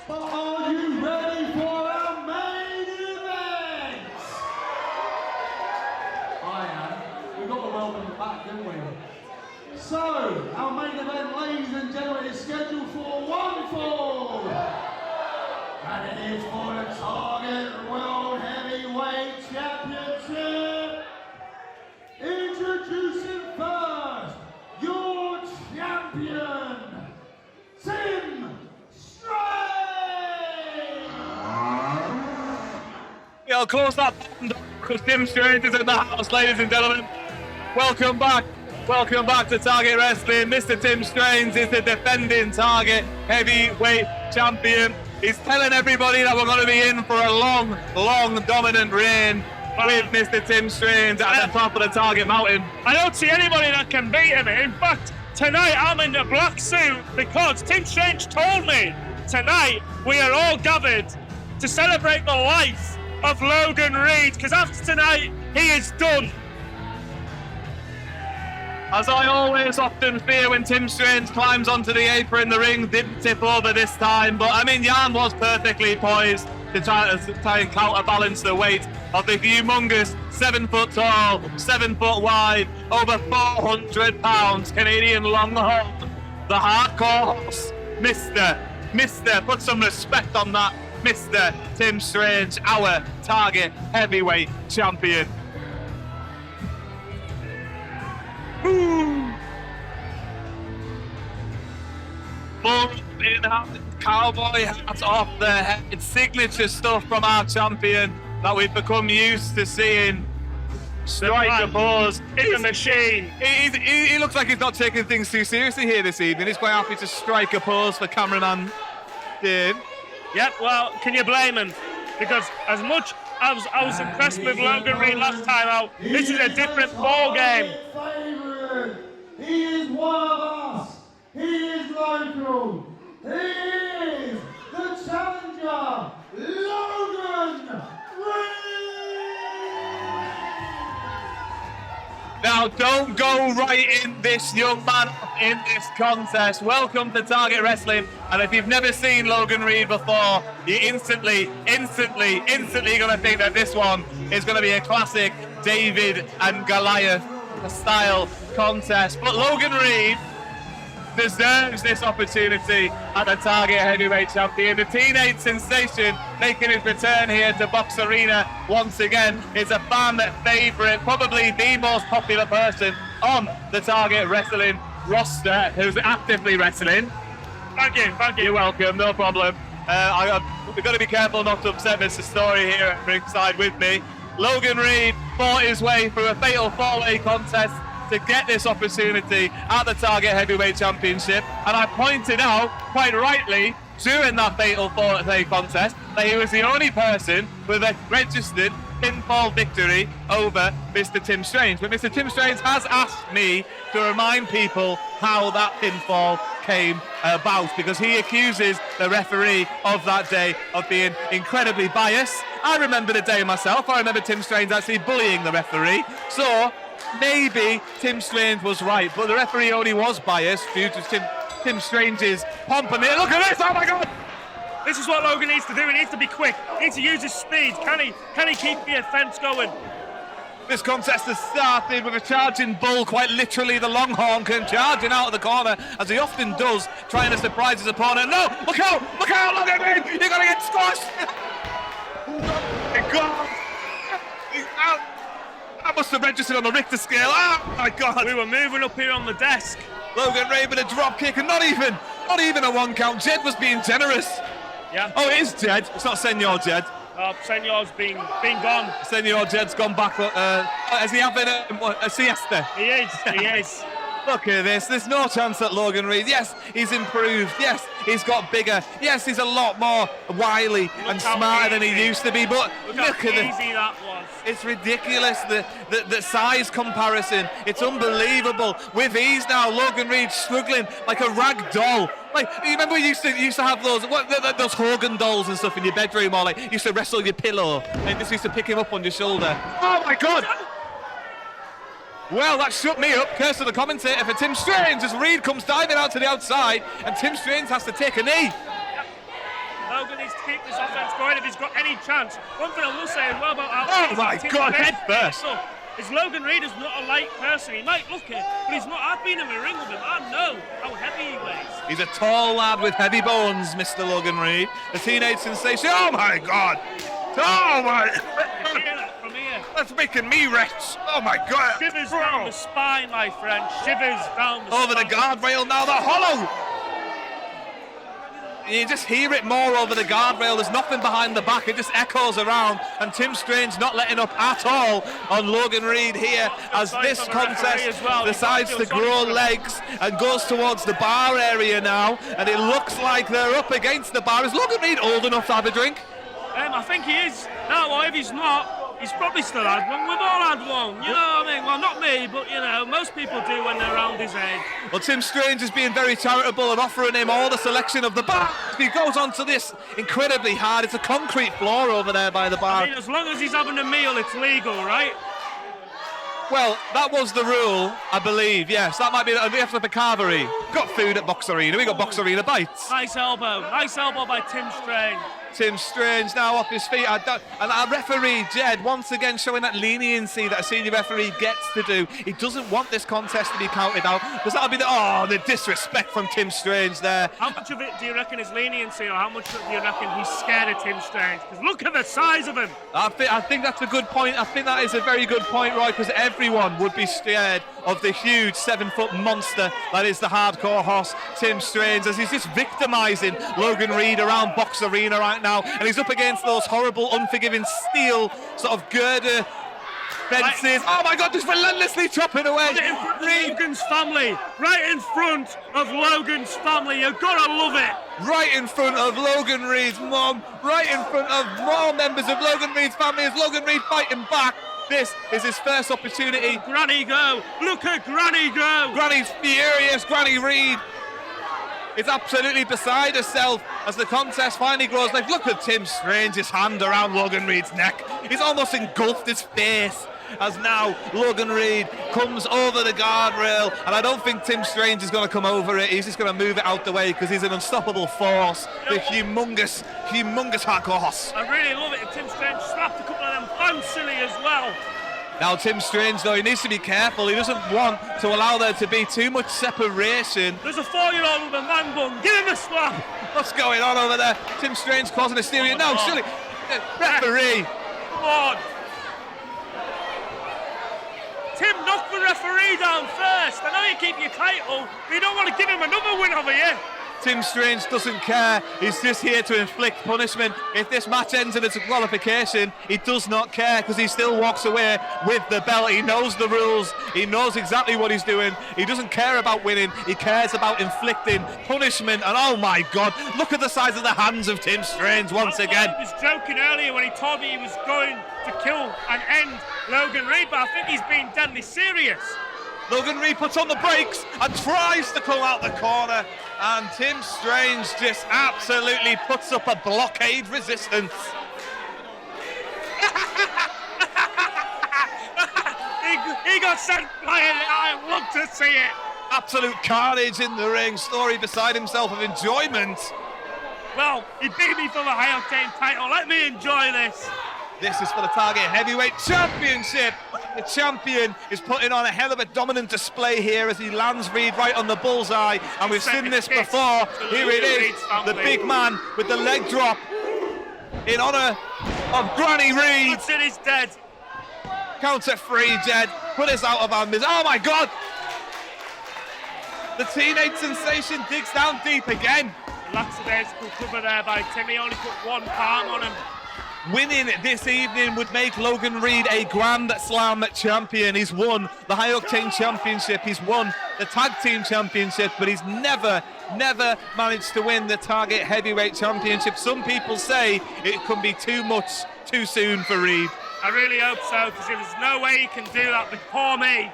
But are you ready for our main event? I am. We got the welcome back, didn't we? So, our main event, ladies and gentlemen, is scheduled for one fall. And it is for the Target World Heavyweight Championship. Introducing first, your champion, Tim Strange! I'll close that because Tim Strange is in the house, ladies and gentlemen. Welcome back. Welcome back to Target Wrestling. Mr. Tim Strange is the defending Target Heavyweight Champion. He's telling everybody that we're going to be in for a long, long dominant reign with Mr. Tim Strange at the top of the Target Mountain. I don't see anybody that can beat him. In fact, tonight I'm in the black suit because Tim Strange told me tonight we are all gathered to celebrate the life of Logan Reid, because after tonight he is done. As I always often fear when Tim Strange climbs onto the apron, the ring didn't tip over this time, but I mean, Jan was perfectly poised to try and counterbalance the weight of the humongous 7 foot tall, 7 foot wide, over 400 pounds Canadian Longhorn, the hardcore horse, Mr. Put some respect on that, Mr. Tim Strange, our Target Heavyweight Champion. Full cowboy hats off the head, signature stuff from our champion that we've become used to seeing. Strike a pose in the machine. He looks like he's not taking things too seriously here this evening. He's quite happy to strike a pose for cameraman Dave. Yep, well, can you blame him? Because as much as I was impressed with Logan Reid last time out, this is a different ball game. He is one of us. He is local. He is the challenger, Logan Reid. Now, don't go writing this young man in this contest. Welcome to Target Wrestling. And if you've never seen Logan Reid before, you're instantly going to think that this one is going to be a classic David and Goliath style contest. But Logan Reid deserves this opportunity at the Target Heavyweight Champion. The teenage sensation making his return here to Box Arena once again is a fan favourite, probably the most popular person on the Target Wrestling roster who's actively wrestling. Thank you. You're welcome, no problem. We've got to be careful not to upset Mr. Story here at ringside with me. Logan Reid fought his way through a fatal four-way contest to get this opportunity at the Target Heavyweight Championship, and I pointed out, quite rightly, during that fatal four-way contest, that he was the only person with a registered pinfall victory over Mr. Tim Strange. But Mr. Tim Strange has asked me to remind people how that pinfall came about, because he accuses the referee of that day of being incredibly biased. I remember the day myself. I remember Tim Strange actually bullying the referee. So maybe Tim Strange was right, but the referee only was biased due to Tim Strange's pomp. And look at this! Oh my God! This is what Logan needs to do. He needs to be quick. He needs to use his speed. Can he keep the offense going? This contest has started with a charging bull, quite literally the Longhorn came charging out of the corner, as he often does, trying to surprise his opponent. No! Look out! Look at me! You're gonna get squashed! Oh my God! He's out! I must have registered on the Richter scale. Oh my God! We were moving up here on the desk. Logan Reid with a drop kick, and not even a one count. Jed was being generous. Yeah. Oh, it is Jed. It's not Senor Jed. Senor's been gone. Senor Jed's gone back. Has he having a siesta? He is. Look at this. There's no chance that Logan Reid. Yes, he's improved. Yes, he's got bigger. Yes, he's a lot more wily and smarter than he used to be. But look at this. Easy that was. It's ridiculous, the size comparison. It's unbelievable. With ease now, Logan Reid struggling like a rag doll. Like, you remember we used to have those Hogan dolls and stuff in your bedroom, or like you used to wrestle your pillow and just used to pick him up on your shoulder. Oh my God! Well, that shut me up. Curse of the commentator for Tim Strange as Reid comes diving out to the outside and Tim Strange has to take a knee. Logan needs to keep this offense going if he's got any chance. One thing I will say as well about Oh my God, head first. Is Logan Reid is not a light person. He might look it, but he's not. I've been in the ring with him. I know how heavy he weighs. He's a tall lad with heavy bones, Mr. Logan Reid. The teenage sensation. Oh my God. Oh my. You hear that from here? That's making me retch. Oh my God. Shivers down the spine, my friend. Shivers down the spine. Over the guardrail now, the hollow. You just hear it more over the guardrail. There's nothing behind the back. It just echoes around. And Tim Strange not letting up at all on Logan Reid here as this contest decides to grow legs and goes towards the bar area now. And it looks like they're up against the bar. Is Logan Reid old enough to have a drink? I think he is. No, or if he's not, he's probably still had one. We've all had one, you know what I mean? Well, not me, but, you know, most people do when they're around his age. Well, Tim Strange is being very charitable and offering him all the selection of the bar. He goes on to this incredibly hard. It's a concrete floor over there by the bar. I mean, as long as he's having a meal, it's legal, right? Well, that was the rule, I believe, yes. That might be after the carvery. Got food at Box Arena. We got Box Arena bites. Nice elbow by Tim Strange. Tim Strange now off his feet. And our referee, Jed, once again showing that leniency that a senior referee gets to do. He doesn't want this contest to be counted out, because that'll be the disrespect from Tim Strange there. How much of it do you reckon is leniency, or how much do you reckon he's scared of Tim Strange? Because look at the size of him. I think that's a good point. I think that is a very good point, Roy, because everyone would be scared of the huge 7-foot monster that is the hardcore horse, Tim Strange, as he's just victimising Logan Reid around Box Arena right now, and he's up against those horrible, unforgiving steel sort of girder fences. Oh my God, just relentlessly chopping away. Right in front of Logan's family. Right in front of Logan's family. You've got to love it. Right in front of Logan Reid's mum. Right in front of more members of Logan Reid's family as Logan Reid fighting back. This is his first opportunity. Granny go. Look at Granny go. Granny's furious. Granny Reid is absolutely beside herself as the contest finally grows. Like, look at Tim Strange's hand around Logan Reid's neck. He's almost engulfed his face as now Logan Reid comes over the guardrail, and I don't think Tim Strange is going to come over it. He's just going to move it out the way because he's an unstoppable force. The humongous hardcore horse. I really love it. And Tim Strange slapped a couple of them bouncily as well. Now Tim Strange, though, he needs to be careful. He doesn't want to allow there to be too much separation. There's a 4-year-old with a man bun. Give him a slap. What's going on over there? Tim Strange causing hysteria. No, surely. Referee. Come on. Tim, knock the referee down first. I know you keep your title, but you don't want to give him another win over here. Tim Strange doesn't care. He's just here to inflict punishment. If this match ends in a qualification, he does not care because he still walks away with the belt. He knows the rules. He knows exactly what he's doing. He doesn't care about winning. He cares about inflicting punishment. And oh my God, look at the size of the hands of Tim Strange once again. I was joking earlier when he told me he was going to kill and end Logan Reid, but I think he's being deadly serious. Logan Reid puts on the brakes and tries to come out the corner, and Tim Strange just absolutely puts up a blockade resistance. he got sent flying. I love to see it. Absolute carnage in the ring. Story beside himself of enjoyment. Well, he beat me for the high octane title. Let me enjoy this. This is for the Target Heavyweight Championship. The champion is putting on a hell of a dominant display here as he lands Reid right on the bullseye. And we've seen this before. Here it is, the big man with the leg drop in honour of Granny Reid. That's it, he's dead. Count at 3, Jed. Put us out of our misery. Oh my God! The teenage sensation digs down deep again. Lackadaisical cover there by Timmy. Only put one palm on him. Winning this evening would make Logan Reid a Grand Slam champion. He's won the High Octane Championship. He's won the Tag Team Championship, but he's never managed to win the Target Heavyweight Championship. Some people say it could be too much too soon for Reid. I really hope so, because there's no way he can do that before me.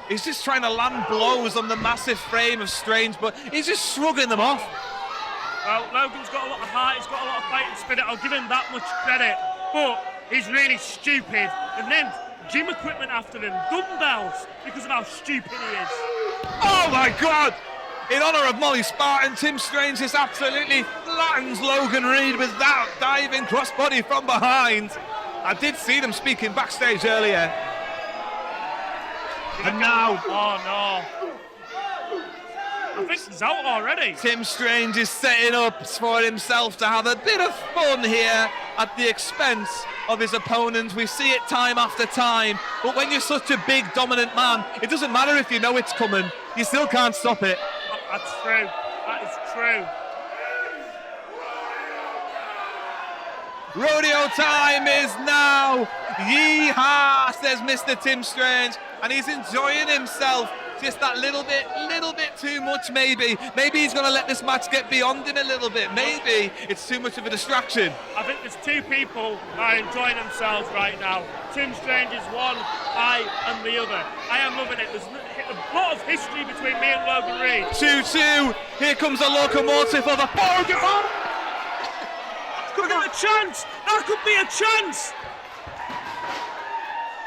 He's just trying to land blows on the massive frame of Strange, but he's just shrugging them off. Well, Logan's got a lot of heart, he's got a lot of fighting spirit, I'll give him that much credit, but he's really stupid. And then gym equipment after him, dumbbells, because of how stupid he is. Oh my God! in honour of Molly Spartan, Tim Strange just absolutely flattens Logan Reid with that diving crossbody from behind. I did see them speaking backstage earlier. And now, oh no. I think he's out already. Tim Strange is setting up for himself to have a bit of fun here at the expense of his opponent. We see it time after time, but when you're such a big dominant man, it doesn't matter if you know it's coming, you still can't stop it. That's true, that is true. Rodeo time is now. Yeehaw, says Mr. Tim Strange, and he's enjoying himself. Just that little bit too much, maybe. Maybe he's going to let this match get beyond him a little bit. Maybe it's too much of a distraction. I think there's two people that are enjoying themselves right now. Tim Strange is one, I am the other. I am loving it. There's a lot of history between me and Logan Reid. 2-2. Here comes the locomotive of the forward. Could be a chance. That could be a chance.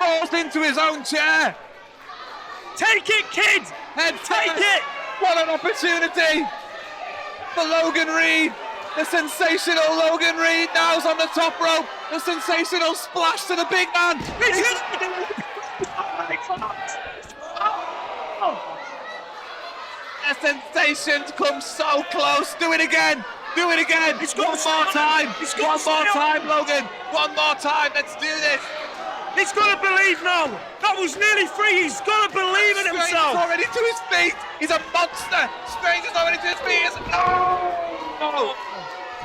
Falls into his own chair. Take it, kid! Head Take first. it! What an opportunity for Logan Reid. The sensational Logan Reid now's on the top rope. The sensational splash to the big man. The sensation comes so close. Do it again. Do it again. One more time. One more time, Logan. One more time. Let's do this. He's got to believe now. That was nearly free. He's got to believe in Strange himself. is already to his feet. He's a monster. Strange is already to his feet. No.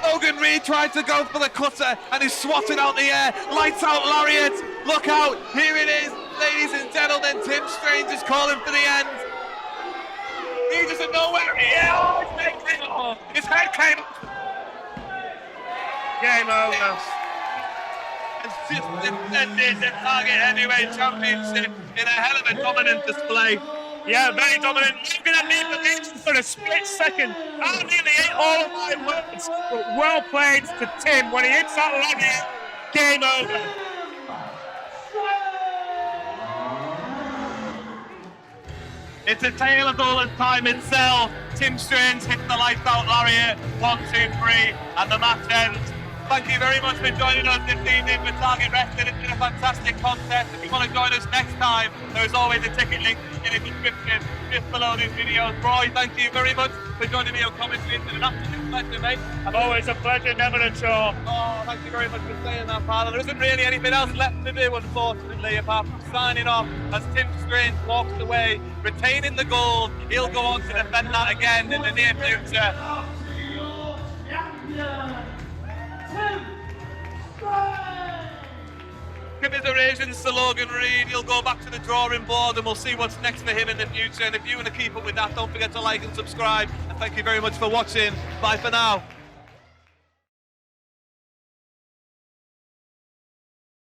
Logan Reid tried to go for the cutter and he's swatted out the air. Lights out lariat. Look out. Here it is. Ladies and gentlemen, Tim Strange is calling for the end. He doesn't know where he is. Oh, his head came off. Game over. Just defended the Target Heavyweight Championship in a hell of a dominant display. Yeah, very dominant. Logan at me believed for a split second. I nearly ate all of my words, but well played to Tim. When he hits that lariat, game over. It's a tale of all the time itself. Tim Strange hit the lights out lariat, 1, 2, 3, and the match ends. Thank you very much for joining us this evening with Target Wrestling. It's been a fantastic contest. If you want to join us next time, there is always a ticket link in the description just below this video. Roy, thank you very much for joining me on commentary. It's been an absolute pleasure, mate. Always a pleasure, never a chore. Oh, thank you very much for saying that, pal. There isn't really anything else left to do, unfortunately, apart from signing off as Tim Strange walks away, retaining the gold. He'll go on to defend that again in the near future. Commiserations to Logan Reid. He'll go back to the drawing board and we'll see what's next for him in the future. And if you want to keep up with that, don't forget to like and subscribe. And thank you very much for watching. Bye for now.